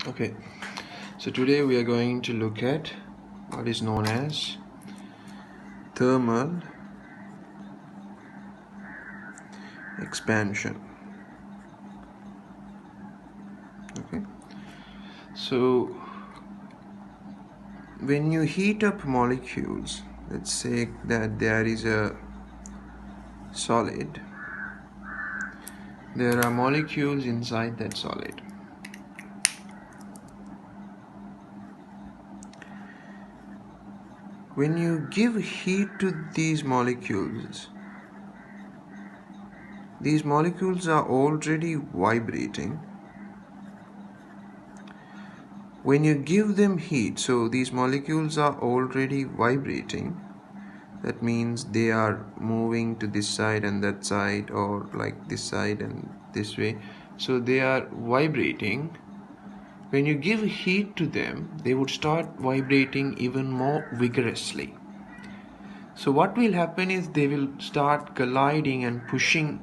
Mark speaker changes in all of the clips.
Speaker 1: Okay, so today we are going to look at what is known as thermal expansion. Okay, so when you heat up molecules, let's say that there is a solid, there are molecules inside that solid. When you give heat to these molecules are already vibrating. When you give them heat, so these molecules are already vibrating. That means they are moving to this side and that side, or like this side and this way. So they are vibrating. When you give heat to them, they would start vibrating even more vigorously. So what will happen is they will start colliding and pushing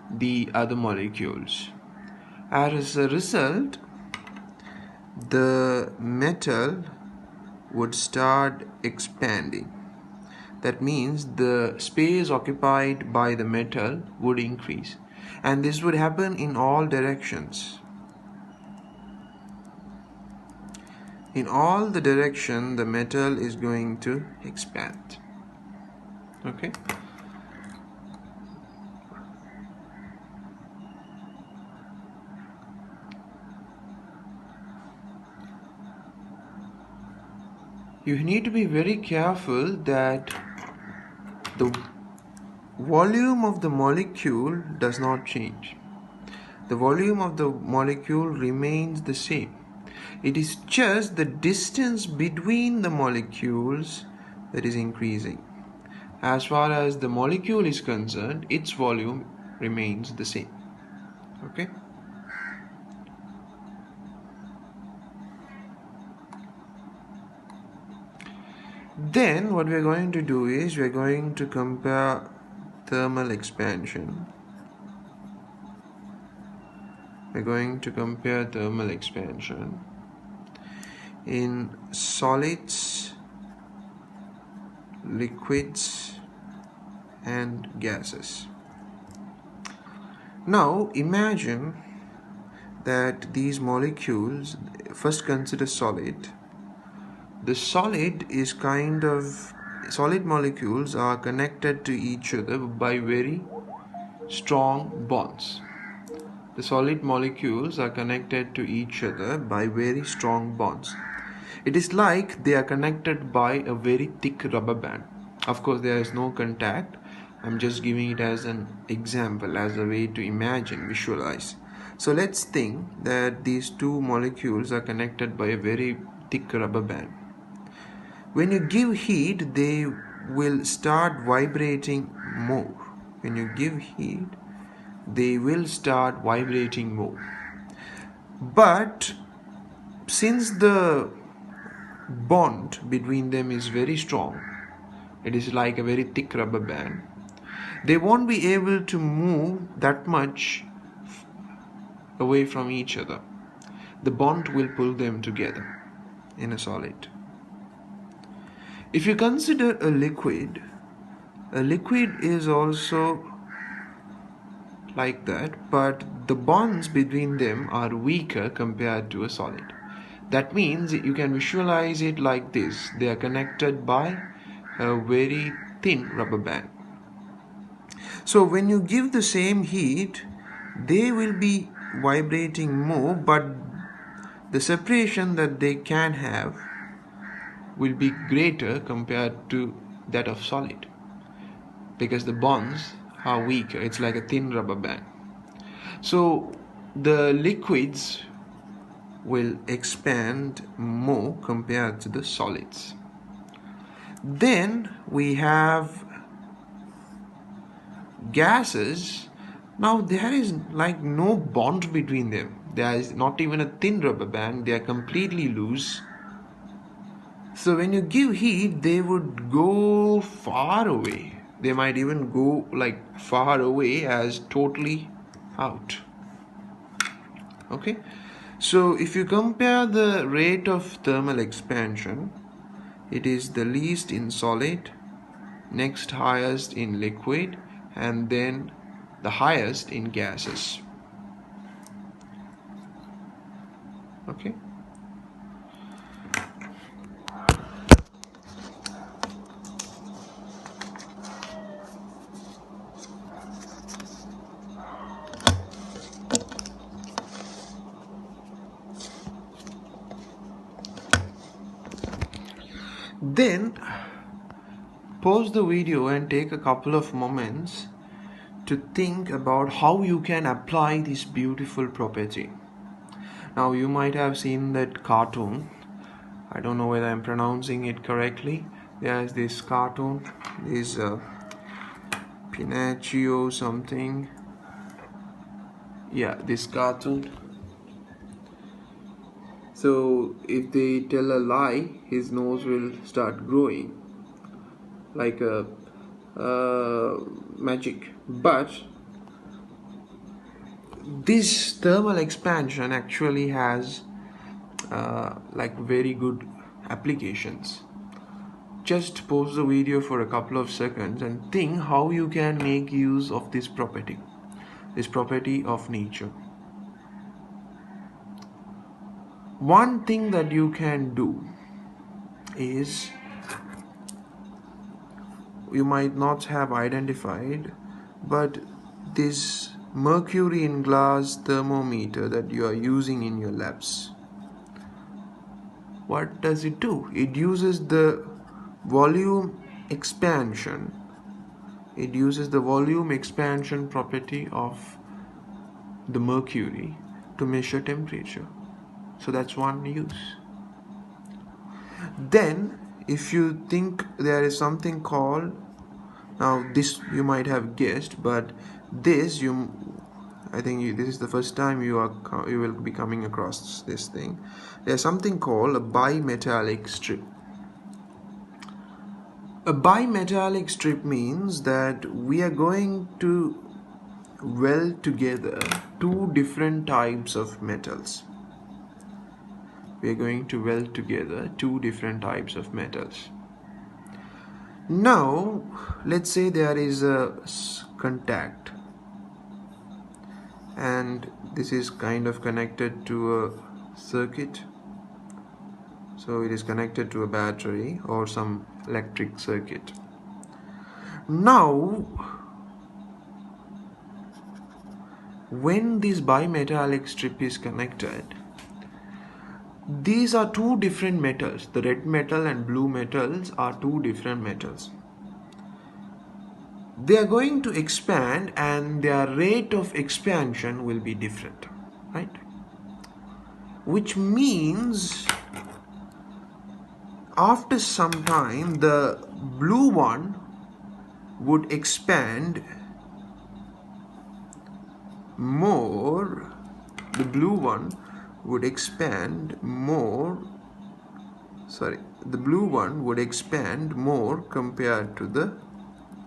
Speaker 1: the other molecules. As a result, the metal would start expanding. That means the space occupied by the metal would increase, and this would happen in all directions. In all the direction, the metal is going to expand. Okay. You need to be very careful that the volume of the molecule does not change. The volume of the molecule remains the same. It is just the distance between the molecules that is increasing. As far as the molecule is concerned, its volume remains the same. Okay? Then what we are going to do is we are going to compare thermal expansion. We're going to compare thermal expansion in solids, liquids, and gases. Now imagine that these molecules, first consider solid. The solid molecules are connected to each other by very strong bonds. The solid molecules are connected to each other by very strong bonds. It is like they are connected by a very thick rubber band. Of course, there is no contact. I'm just giving it as an example, as a way to imagine, visualize. So let's think that these two molecules are connected by a very thick rubber band. When you give heat, they will start vibrating more. When you give heat, they will start vibrating more. But since the bond between them is very strong, it is like a very thick rubber band, they won't be able to move that much away from each other. The bond will pull them together in a solid. If you consider a liquid is also like that, but the bonds between them are weaker compared to a solid. That means you can visualize it like this. They are connected by a very thin rubber band. So when you give the same heat, they will be vibrating more, but the separation that they can have will be greater compared to that of solid, because the bonds are weaker. It's like a thin rubber band. So the liquids will expand more compared to the solids. Then we have gases. Now there is like no bond between them. There is not even a thin rubber band. They are completely loose. So when you give heat, they would go far away. They might even go like far away as totally out. Okay. So if you compare the rate of thermal expansion, it is the least in solid, next highest in liquid, and then the highest in gases. Okay. Then pause the video and take a couple of moments to think about how you can apply this beautiful property. Now you might have seen that cartoon. I don't know whether I'm pronouncing it correctly. There's this cartoon, this Pinocchio something. Yeah, this cartoon. So if they tell a lie, his nose will start growing like a magic. But this thermal expansion actually has like very good applications. Just pause the video for a couple of seconds and think how you can make use of this property of nature. One thing that you can do is, you might not have identified, but this mercury in glass thermometer that you are using in your labs, what does it do? It uses the volume expansion. It uses the volume expansion property of the mercury to measure temperature. So that's one use. Then if you think there is something called, now this you might have guessed, but this I think this is the first time you will be coming across this thing. There's something called a bimetallic strip. A bimetallic strip means that we are going to weld together two different types of metals. We are going to weld together two different types of metals. Now let's say there is a contact, and this is kind of connected to a circuit. So it is connected to a battery or some electric circuit. Now when this bimetallic strip is connected, these are two different metals. The red metal and blue metals are two different metals. They are going to expand and their rate of expansion will be different, right? Which means after some time the blue one would expand more. The blue one would expand more. The blue one would expand more compared to the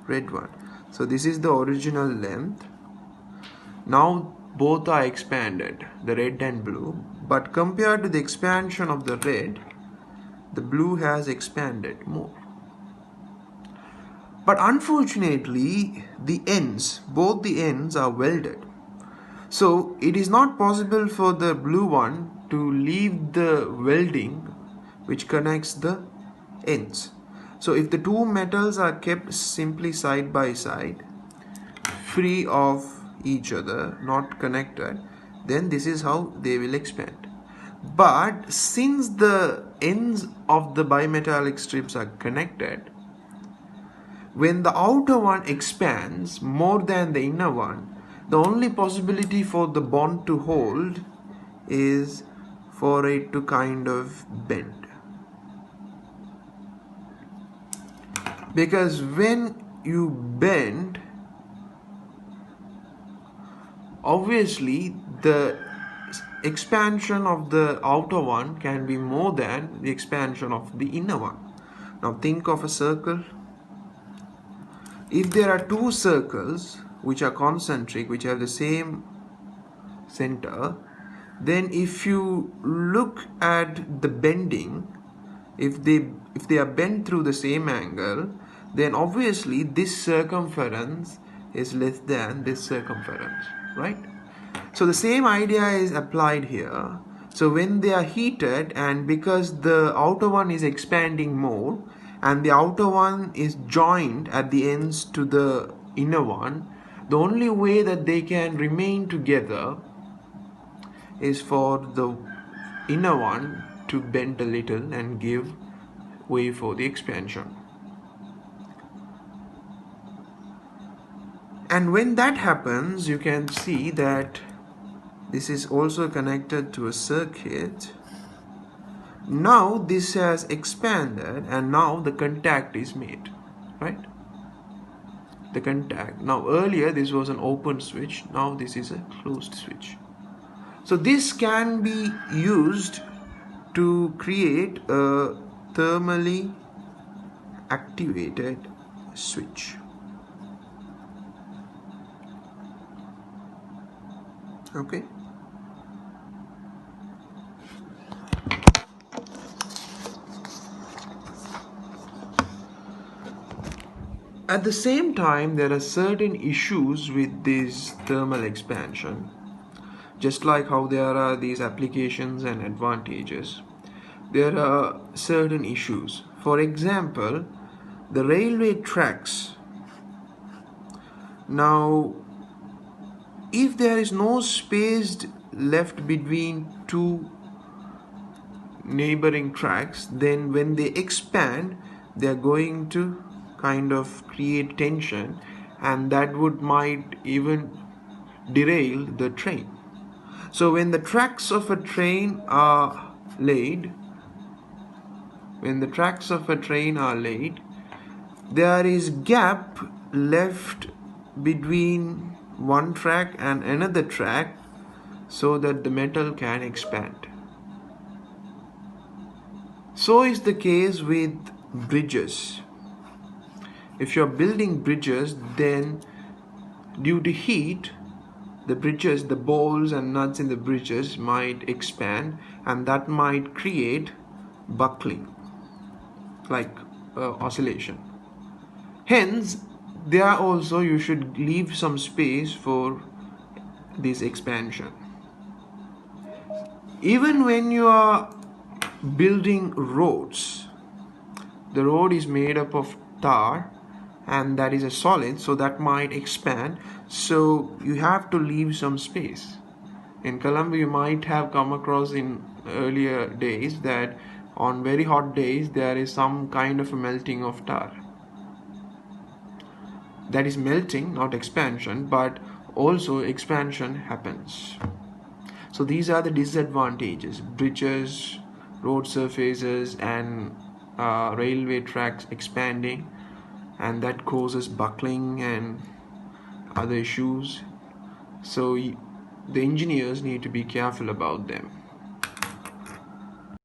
Speaker 1: red one. So this is the original length. Now both are expanded, the red and blue, but compared to the expansion of the red, the blue has expanded more. But unfortunately, the ends, both the ends are welded. So it is not possible for the blue one to leave the welding which connects the ends. So if the two metals are kept simply side by side, free of each other, not connected, then this is how they will expand. But since the ends of the bimetallic strips are connected, when the outer one expands more than the inner one, the only possibility for the bond to hold is for it to kind of bend. Because when you bend, obviously the expansion of the outer one can be more than the expansion of the inner one. Now think of a circle. If there are two circles which are concentric, which have the same center, then if you look at the bending, if they are bent through the same angle, then obviously this circumference is less than this circumference, right? So the same idea is applied here. So when they are heated, and because the outer one is expanding more and the outer one is joined at the ends to the inner one, the only way that they can remain together is for the inner one to bend a little and give way for the expansion. And when that happens, you can see that this is also connected to a circuit. Now this has expanded and now the contact is made, right? The contact. Now earlier this was an open switch, now this is a closed switch. So this can be used to create a thermally activated switch. Okay. At the same time, there are certain issues with this thermal expansion. Just like how there are these applications and advantages, there are certain issues. For example, the railway tracks. Now, if there is no space left between two neighboring tracks, then when they expand, they are going to kind of create tension, and that might even derail the train. So when the tracks of a train are laid, there is gap left between one track and another track so that the metal can expand. So is the case with bridges. If you're building bridges, then due to heat, the bridges, the bolts and nuts in the bridges might expand, and that might create buckling, like oscillation. Hence, there also you should leave some space for this expansion. Even when you are building roads, the road is made up of tar and that is a solid, so that might expand, so you have to leave some space. In Colombia, you might have come across in earlier days that on very hot days there is some kind of a melting of tar. That is melting, not expansion, but also expansion happens. So these are the disadvantages: bridges, road surfaces, and railway tracks expanding, and that causes buckling and other issues. So the engineers need to be careful about them.